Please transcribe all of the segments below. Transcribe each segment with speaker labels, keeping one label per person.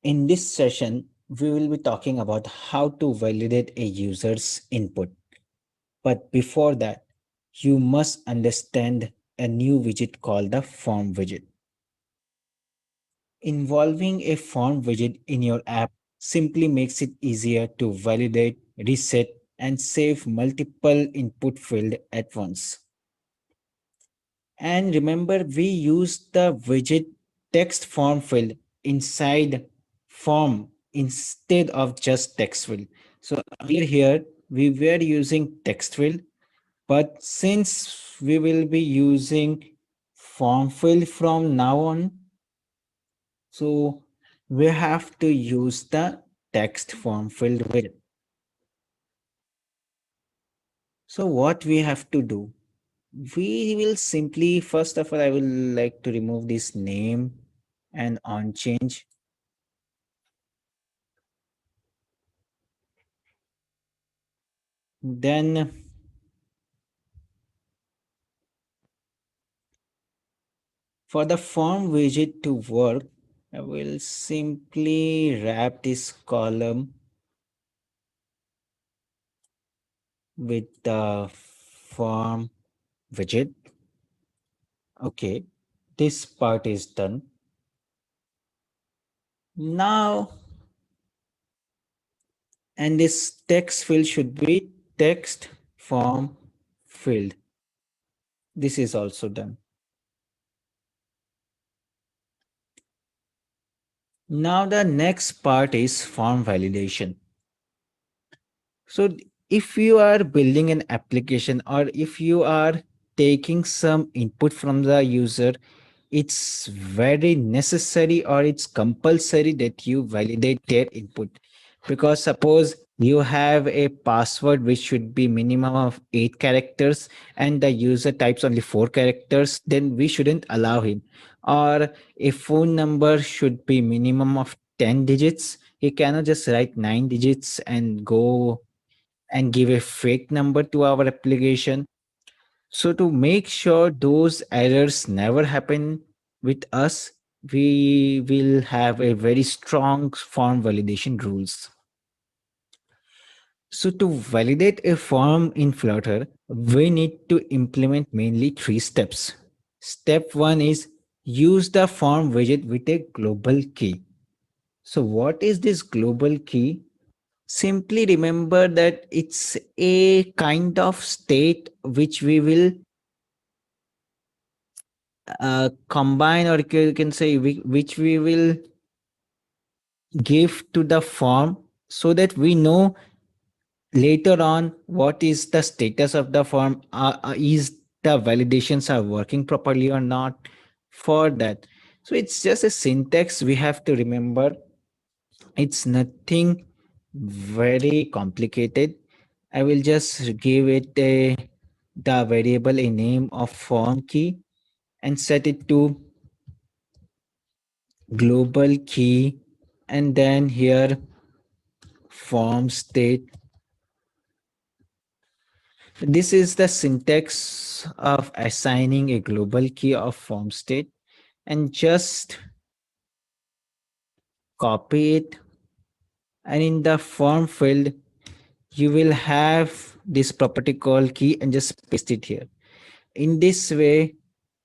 Speaker 1: In this session, we will be talking about how to validate a user's input. But before that, you must understand a new widget called the form widget. Involving a form widget in your app simply makes it easier to validate, reset, and save multiple input fields at once. And remember, we use the widget text form field inside form instead of just text field. So earlier here, we were using text field, but since we will be using form field from now on, so we have to use the text form field widget. So what we have to do? We will simply, first of all, I will like to remove this name and on change. Then for the form widget to work, I will simply wrap this column with the form widget. Okay, this part is done. Now, and this text field should be text form field. This is also done. Now the next part is form validation. So if you are building an application or if you are taking some input from the user, it's very necessary or it's compulsory that you validate their input. Because suppose you have a password which should be minimum of 8 characters and the user types only 4 characters, then we shouldn't allow him. Or a phone number should be minimum of 10 digits. He cannot just write 9 digits and go and give a fake number to our application. So to make sure those errors never happen with us, we will have a very strong form validation rules. So to validate a form in Flutter, we need to implement mainly 3 steps. Step 1 is use the form widget with a global key. So what is this global key? Simply remember that it's a kind of state which we will combine, or you can say which we will give to the form so that we know later on what is the status of the form. Is the validations are working properly or not for that. So it's just a syntax we have to remember. It's nothing very complicated. I will just give it the variable a name of form key and set it to global key, and then here form state. This is the syntax of assigning a global key of form state, and just copy it, and in the form field you will have this property called key and just paste it here. In this way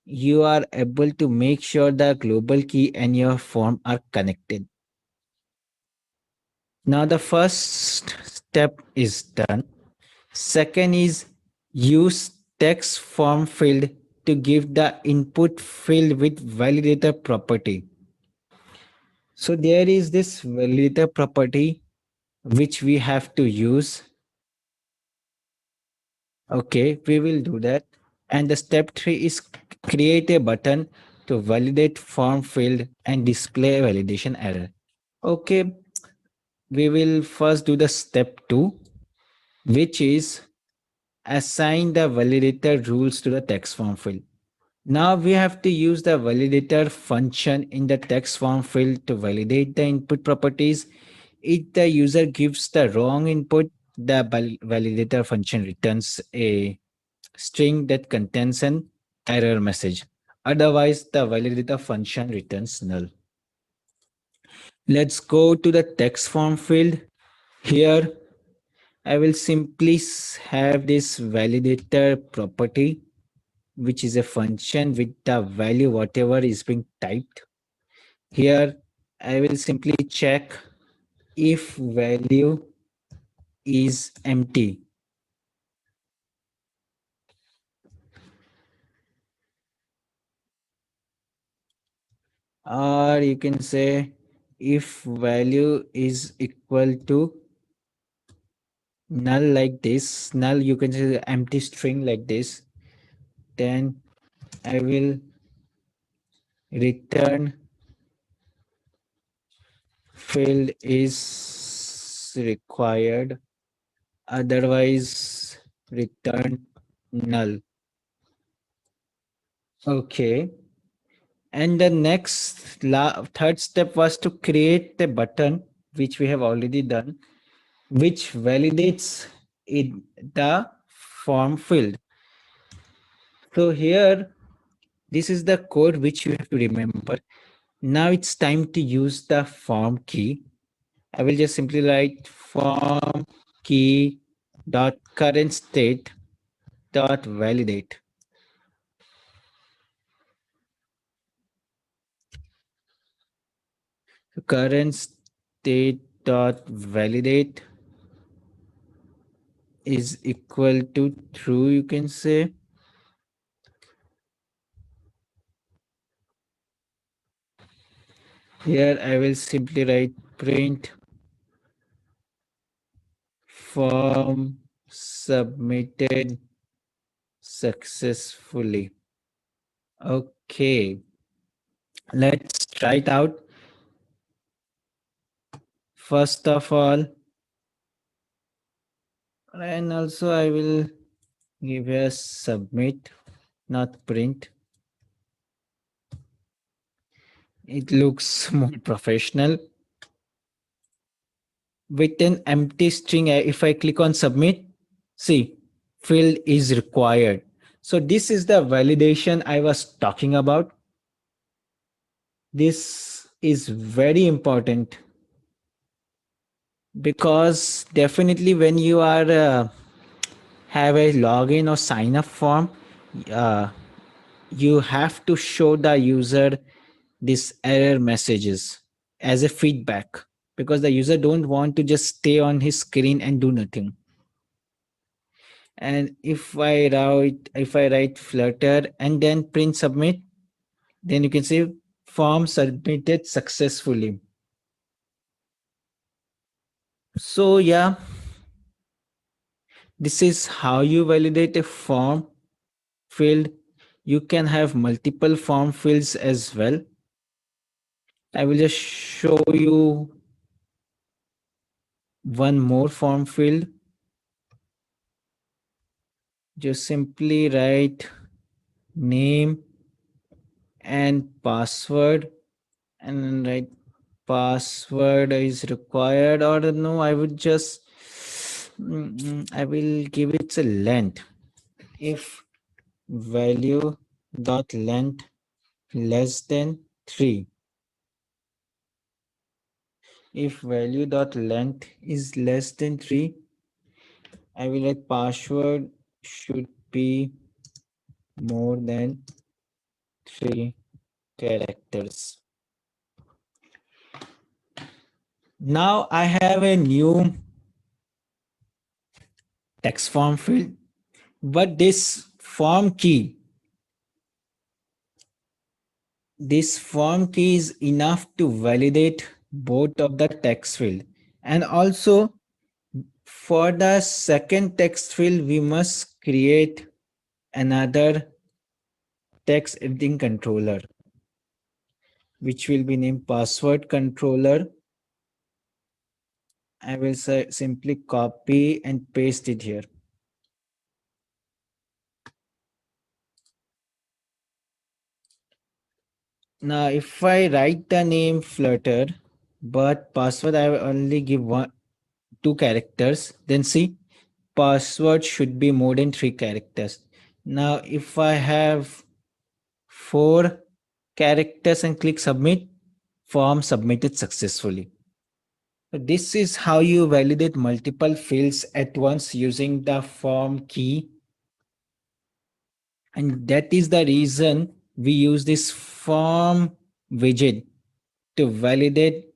Speaker 1: you are able to make sure the global key and your form are connected. Now the first step is done. Second is use text form field to give the input field with validator property. So there is this validator property which we have to use. Okay, we will do that. And the step 3 is create a button to validate form field and display validation error. Okay, we will first do the step 2, which is assign the validator rules to the text form field. Now we have to use the validator function in the text form field to validate the input properties. If the user gives the wrong input, the validator function returns a string that contains an error message. Otherwise, the validator function returns null. Let's go to the text form field. Here, I will simply have this validator property, which is a function with the value whatever is being typed. Here, I will simply check if value is empty, or you can say if value is equal to null, like this. Null, you can say empty string like this. Then I will return field is required, otherwise return null. Okay. And the next third step was to create a button, which we have already done, which validates the form field. So here, this is the code which you have to remember. Now it's time to use the form key. I will just simply write form key dot current state dot validate. So current state dot validate is equal to true, you can say. Here I will simply write print form submitted successfully. Okay, let's try it out. First of all, and also I will give a submit, not print. It looks more professional. With an empty string, if I click on submit, see, field is required. So this is the validation I was talking about. This is very important because definitely when you are have a login or sign up form, uh, you have to show the user this error messages as a feedback, because the user don't want to just stay on his screen and do nothing. And if I write flutter and then print submit, then you can see form submitted successfully. So yeah, this is how you validate a form field. You can have multiple form fields as well. I will just show you one more form field. Just simply write name and password, and then write password is required, or no, I would just I will give it a length. If value dot length less than 3, if value dot length is less than 3, I will write password should be more than 3 characters. Now I have a new text form field, but this form key is enough to validate both of the text field. And also for the second text field, we must create another text editing controller, which will be named password controller. I will simply copy and paste it here. Now, if I write the name Flutter, but password I will only give 2 characters, then see, password should be more than 3 characters. Now, if I have 4 characters and click submit, form submitted successfully. So this is how you validate multiple fields at once using the form key. And that is the reason we use this form widget to validate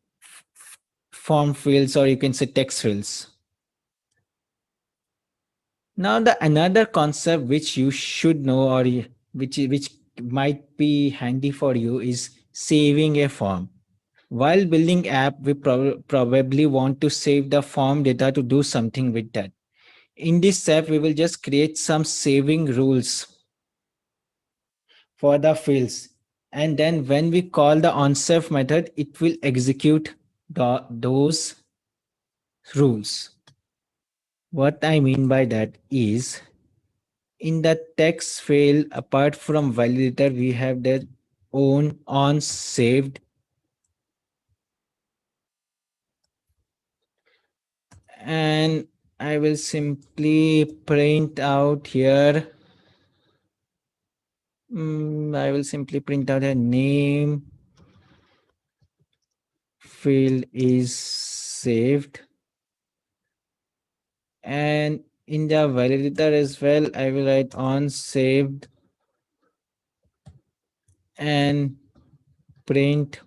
Speaker 1: form fields, or you can say text fields. Now the another concept which you should know, or which might be handy for you, is saving a form. While building app, we probably want to save the form data to do something with that. In this step, we will just create some saving rules for the fields. And then when we call the onSave method, it will execute those rules. What I mean by that is, in the text field, apart from validator, we have their own onSaved, and I will simply print out here. I will simply print out a name field is saved, and in the validator as well, I will write on saved and print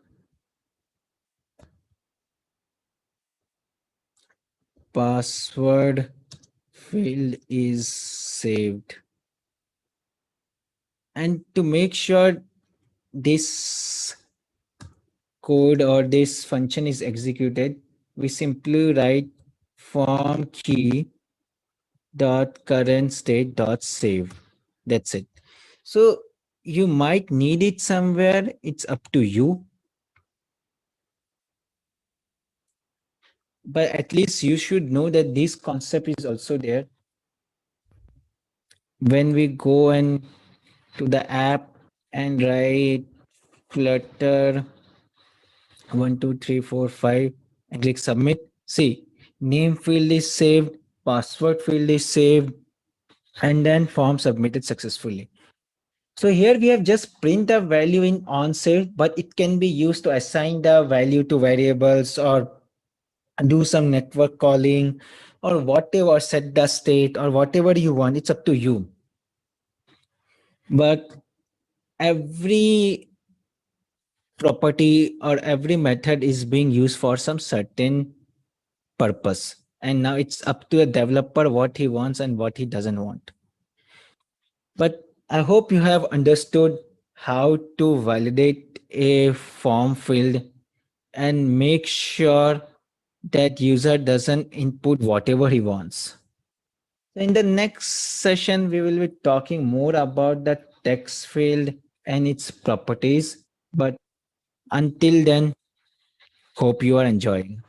Speaker 1: password field is saved. And to make sure this code or this function is executed, we simply write form key dot current state dot save. That's it. So you might need it somewhere. It's up to you. But at least you should know that this concept is also there. When we go and to the app and write flutter 12345 and click submit, see, name field is saved, password field is saved, and then form submitted successfully. So here we have just print the value in onSave, but it can be used to assign the value to variables, or do some network calling, or whatever, set the state, or whatever you want. It's up to you. But every property or every method is being used for some certain purpose. And now it's up to a developer what he wants and what he doesn't want. But I hope you have understood how to validate a form field and make sure that user doesn't input whatever he wants. In the next session, we will be talking more about the text field and its properties. But until then, hope you are enjoying.